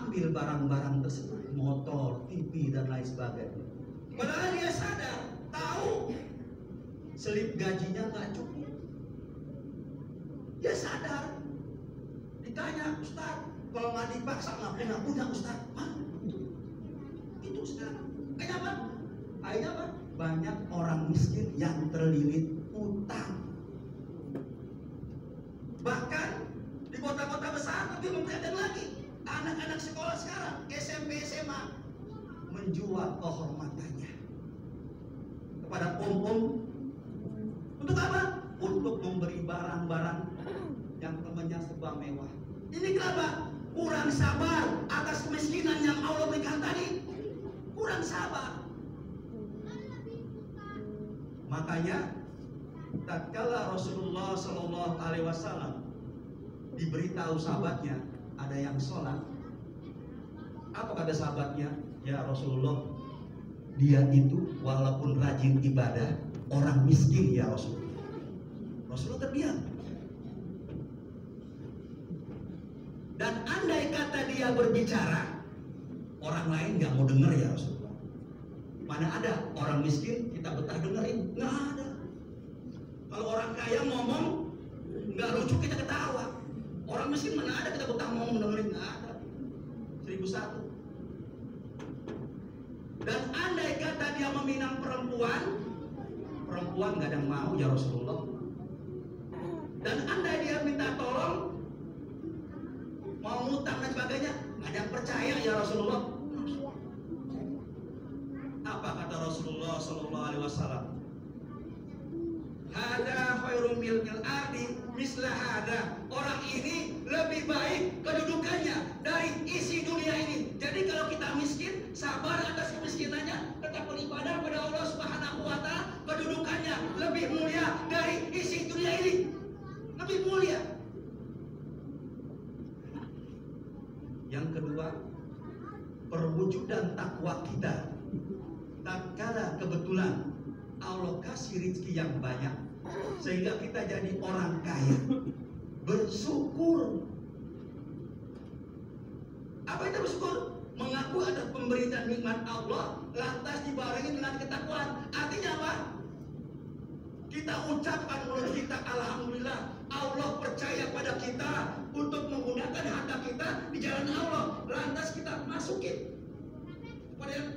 ambil barang-barang tersebut, motor, TV dan lain sebagainya. Padahal dia sadar, tahu selip gajinya nggak cukup. Dia sadar. Ditanya, Ustaz, kalau nggak dipaksa nggak punya Ustaz. Hah? Itu sekarang. Kenapa? Akhirnya apa? Banyak orang miskin yang terlilit utang. Bahkan di kota-kota besar lebih memprihatinkan lagi. Anak-anak sekolah sekarang, SMP, SMA, menjual kehormatannya kepada pom-pom. Untuk apa? Untuk memberi barang-barang yang temannya serba mewah. Ini kenapa? Kurang sabar atas kemiskinan yang Allah berikan tadi. Kurang sabar. Makanya tatkala Rasulullah Shallallahu Alaihi Wasallam diberitahu sahabatnya ada yang sholat, apa kata sahabatnya? Ya Rasulullah, dia itu walaupun rajin ibadah, orang miskin ya Rasulullah. Rasulullah terdiam. Dan andai kata dia berbicara, orang lain nggak mau dengar ya Rasulullah. Mana ada orang miskin kita betah dengerin? Nggak ada. Kalau orang kaya ngomong nggak lucu kita ketawa. Orang miskin mana ada kita betah ngomong dengerin? Nggak ada. 1001. Dan andai kata dia meminang perempuan nggak ada yang mau ya Rasulullah. Dan andai dia minta tolong, mau ngutang dan sebagainya, nggak ada yang percaya ya Rasulullah. Apa kata Rasulullah Sallallahu Alaihi Wasallam? Hada khairum milkil ardi mislah hada. Orang ini lebih baik kedudukannya dari isi dunia ini. Jadi kalau kita miskin, sabar atas kemiskinannya, tetap beribadah pada Allah Subhanahu Wa Taala, kedudukannya lebih mulia dari isi dunia ini. Lebih mulia. Yang kedua, perwujudan takwa kita. Tatkala kebetulan Allah kasih rezeki yang banyak sehingga kita jadi orang kaya, bersyukur. Apa itu bersyukur? Mengaku atas pemberian nikmat Allah lantas dibarengi dengan ketakwaan. Artinya apa? Kita ucapkan mulut kita alhamdulillah, Allah percaya pada kita untuk menggunakan harta kita di jalan Allah. Lantas kita masukin kepada yang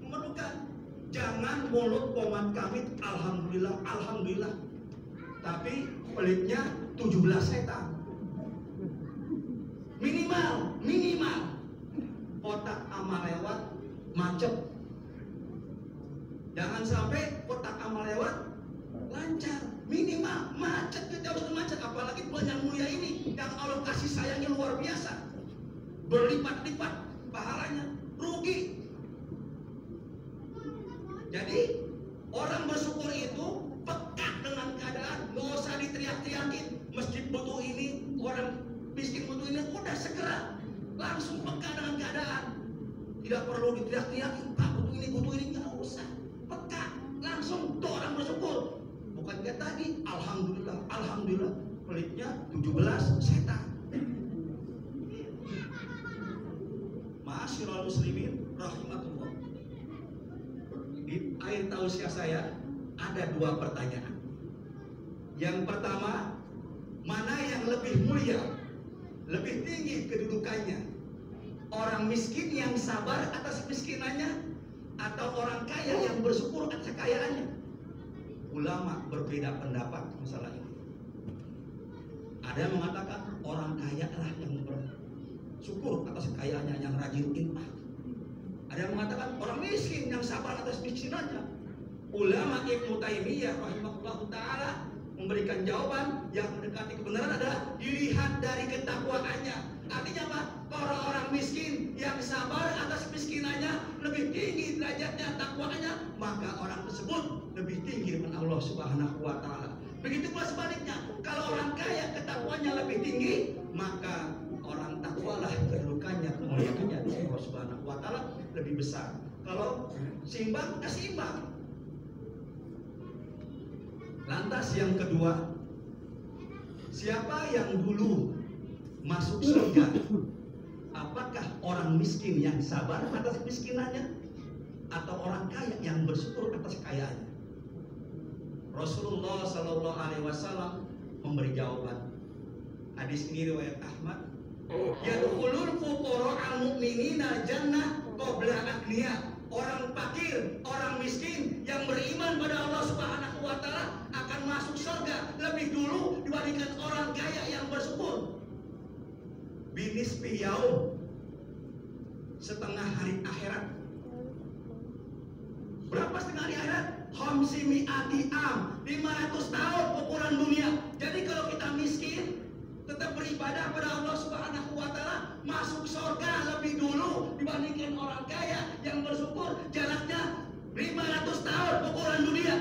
memerlukan. Jangan mulut komat kami alhamdulillah, alhamdulillah. Tapi pelitnya 17 setan. Minimal kotak amal lewat macet. Jangan sampai kotak amal lewat lancar. Minimal macet, kita harus macet. Apalagi bulan yang mulia ini yang Allah kasih sayangnya luar biasa, berlipat-lipat pahalanya. Rugi. Jadi orang bersyukur itu peka dengan keadaan, nggak usah diteriak-teriakin. Masjid butuh ini, orang miskin butuh ini, udah segera langsung peka dengan keadaan. Tidak perlu diteriak-teriakin, Pak butuh ini, nggak usah. Peka, langsung tuh orang bersyukur. Bukan kayak tadi, alhamdulillah, alhamdulillah. Pelitnya 17 setan. Ma'asyiral muslimin rahimatullah. Di akhir tausiah saya ada 2 pertanyaan. Yang pertama, mana yang lebih mulia, lebih tinggi kedudukannya? Orang miskin yang sabar atas miskinannya atau orang kaya yang bersyukur atas kekayaannya? Ulama berbeda pendapat masalah ini. Ada yang mengatakan orang kaya lah yang bersyukur atas kekayaannya, yang rajin infak. Ada yang mengatakan orang miskin yang sabar atas miskinannya. Ulama Ibnu Taimiyah rahimahullah ta'ala memberikan jawaban yang mendekati kebenaran adalah dilihat dari ketakwaannya. Artinya apa? Orang-orang miskin yang sabar atas miskinannya lebih tinggi derajatnya, takwanya, maka orang tersebut lebih tinggi dengan Allah Subhanahu wa Ta'ala. Begitu pula sebaliknya, kalau orang kaya ketakwanya lebih tinggi, maka orang takwalah kedudukannya, kemuliaannya di Allah Subhanahu wa Ta'ala lebih besar. Kalau seimbang, seimbang. Lantas yang kedua, siapa yang dulu masuk surga? apakah orang miskin yang sabar atas miskinannya atau orang kaya yang bersyukur atas kekayaannya? Rasulullah Shallallahu Alaihi Wasallam memberi jawaban. Hadis ini riwayat Ahmad. Yadkhulul fuqara'al mu'minina jannah qabla aghniya. Orang fakir, orang miskin yang beriman pada Allah Subhanahu wa taala akan masuk surga lebih dulu dibandingkan orang kaya yang bersyukur. Binisfi yaum, setengah hari akhirat. Berapa setengah hari akhirat? Khamsimi'ati am, 500 tahun ukuran dunia. Jadi kalau kita miskin tetap beribadah pada Allah Subhanahu wa taala, masuk surga lebih dulu dibandingkan orang kaya yang bersyukur. Jaraknya 500 tahun ukuran dunia.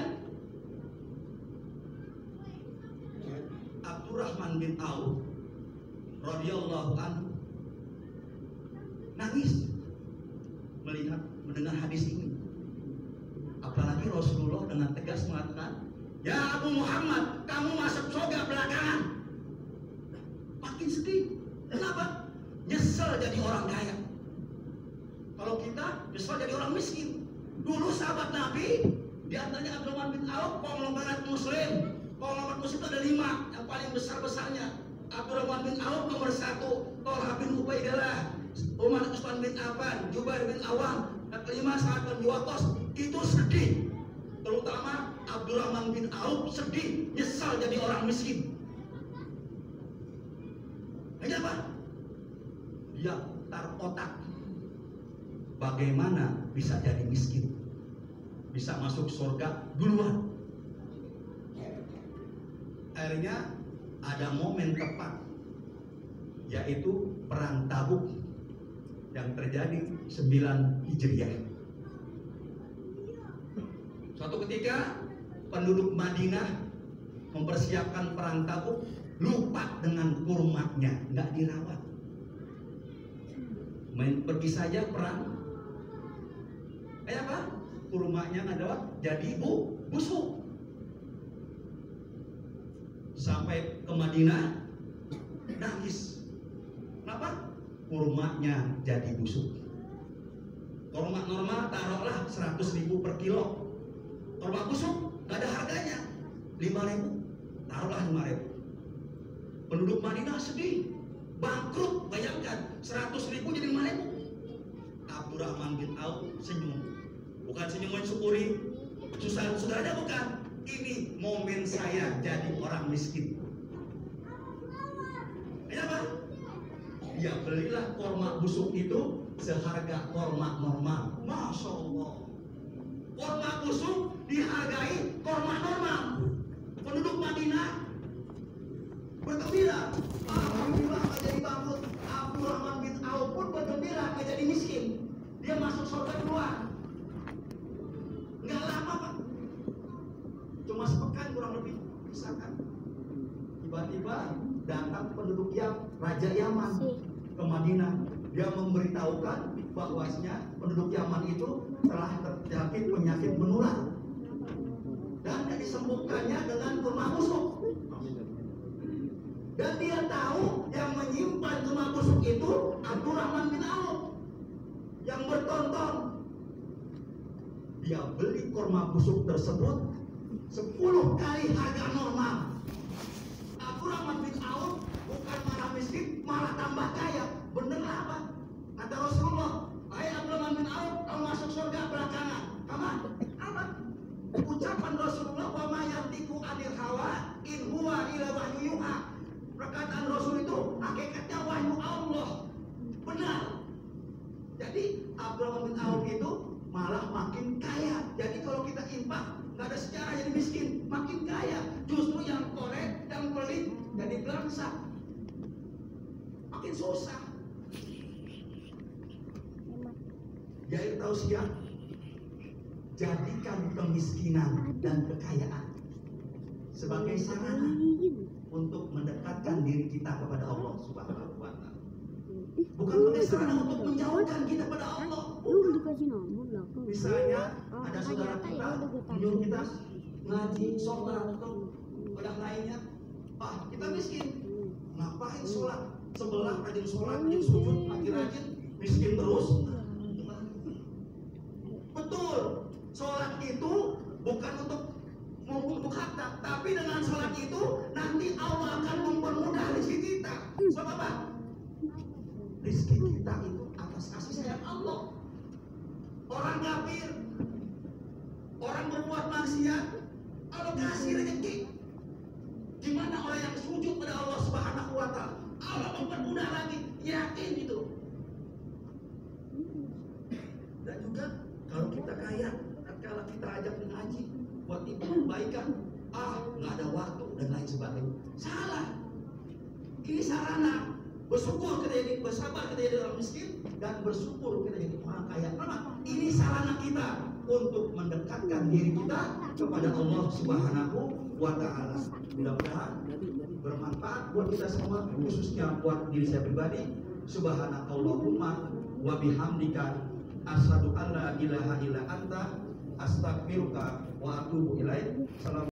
Abdurrahman bin Auf radhiyallahu anhu nangis mendengar hadis ini. Apalagi Rasulullah dengan tegas mengatakan, "Ya Abu Muhammad, kamu masuk surga belakangan." Makin sedih. Kenapa? Nyesel jadi orang kaya. Kalau kita nyesel jadi orang miskin. Dulu sahabat Nabi, di antaranya Abdurrahman bin Auf, konglomerat Muslim. Konglomerat Muslim itu ada 5, yang paling besar-besarnya. Abdurrahman bin Auf nomor 1, Thalha bin Ubaidillah, Umar Utsman bin Affan, Jubair bin Awam, yang kelima Sa'ad bin Waqqas. Itu sedih. Terutama Abdurrahman bin Auf sedih, nyesal jadi orang miskin. Kenapa? Dia putar otak. Bagaimana bisa jadi miskin? Bisa masuk surga duluan. Akhirnya ada momen tepat, yaitu perang Tabuk yang terjadi 9 Hijriah. Suatu ketika penduduk Madinah mempersiapkan perang Tabuk, lupa dengan kurmanya, nggak dirawat. Pergi saja perang, kayak apa? Kurmanya nggak dirawat, jadi busuk. Sampai ke Madinah, nangis. Kenapa? Kurmanya jadi busuk. Kurma normal taruhlah 100.000 per kilo. Kurma busuk nggak ada harganya, 5.000. Taruhlah 5.000. Penduduk Madinah sedih, bangkrut. Bayangkan 100.000 jadi 5.000. Abdurrahman bin Auf senyum, bukan senyum mensyukuri susah saudaranya, bukan. Ini momen saya jadi orang miskin. Kenapa? Ya belilah korma busuk itu seharga korma normal. Masya Allah, korma busuk dihargai korma normal. Penduduk Madinah bergembira, alhamdulillah nggak jadi bangkrut. Abdurrahman bin Auf pun bergembira nggak jadi miskin. Dia masuk surga duluan. Nggak lama Pak, cuma sepekan kurang lebih, misalkan. Tiba-tiba datang penduduk yang Raja Yaman ke Madinah. Dia memberitahukan bahwasanya penduduk Yaman itu telah terjangkit penyakit menular dan disembuhkannya dengan kurma busuk. Dan dia tahu yang menyimpan kurma busuk itu Abdurrahman bin Auf yang bertonton. Dia beli kurma busuk tersebut 10 kali harga normal. Abdurrahman bin Auf bukan malah miskin, malah tambah kaya. Bener apa? Kata Rasulullah, "Hai Abdurrahman bin Auf, kamu masuk surga belakangan." Apa? Ucapan Rasulullah, "Wa ma yantiqu 'anil hawa in huwa illa wahyu yuha." Perkataan Rasul itu hakikatnya wahyu Allah. Benar. Jadi Abdurrahman bin Auf itu malah makin kaya. Jadi kalau kita infak, nggak ada sejarah jadi miskin, makin kaya. Justru yang korek, yang pelit jadi belangsak, makin susah. Jadi tausiah, jadikan kemiskinan dan kekayaan sebagai sarana untuk mendekatkan diri kita kepada Allah Subhanahu wa taala. Bukan sebagai sarana untuk menjauhkan kita pada Allah. Misalnya ada saudara kita menyuruh kita ngaji, sholat atau ibadah lainnya. Pak, kita miskin, ngapain sholat? sebelah rajin sholat, rajin sujud, rajin miskin terus. Betul, sholat itu bukan untuk harta, tapi dengan sholat itu nanti Allah akan mempermudah rezeki kita. Sebab apa? Rezeki kita itu atas kasih sayang Allah. Orang kafir, orang berbuat maksiat, Allah kasih rezeki. Gimana orang yang sujud pada Allah Subhanahu wa Ta'ala, Allah mempermudah lagi. Yakin itu. Dan juga kalau kita kaya, kalau kita ajak mengaji buat itu kebaikan, nggak ada waktu dan lain sebagainya. Salah. Ini sarana bersyukur kita jadi bersabar, kita jadi orang miskin, dan bersyukur kita jadi orang kaya. Kenapa? Ini sarana kita untuk mendekatkan diri kita kepada Allah Subhanahu wa Ta'ala. Mudah-mudahan bermanfaat buat kita semua, khususnya buat diri saya pribadi. Subhanakallahumma wa bihamdika asyhadu an la ilaha illa anta astaghfiruka wa atubu ilaik.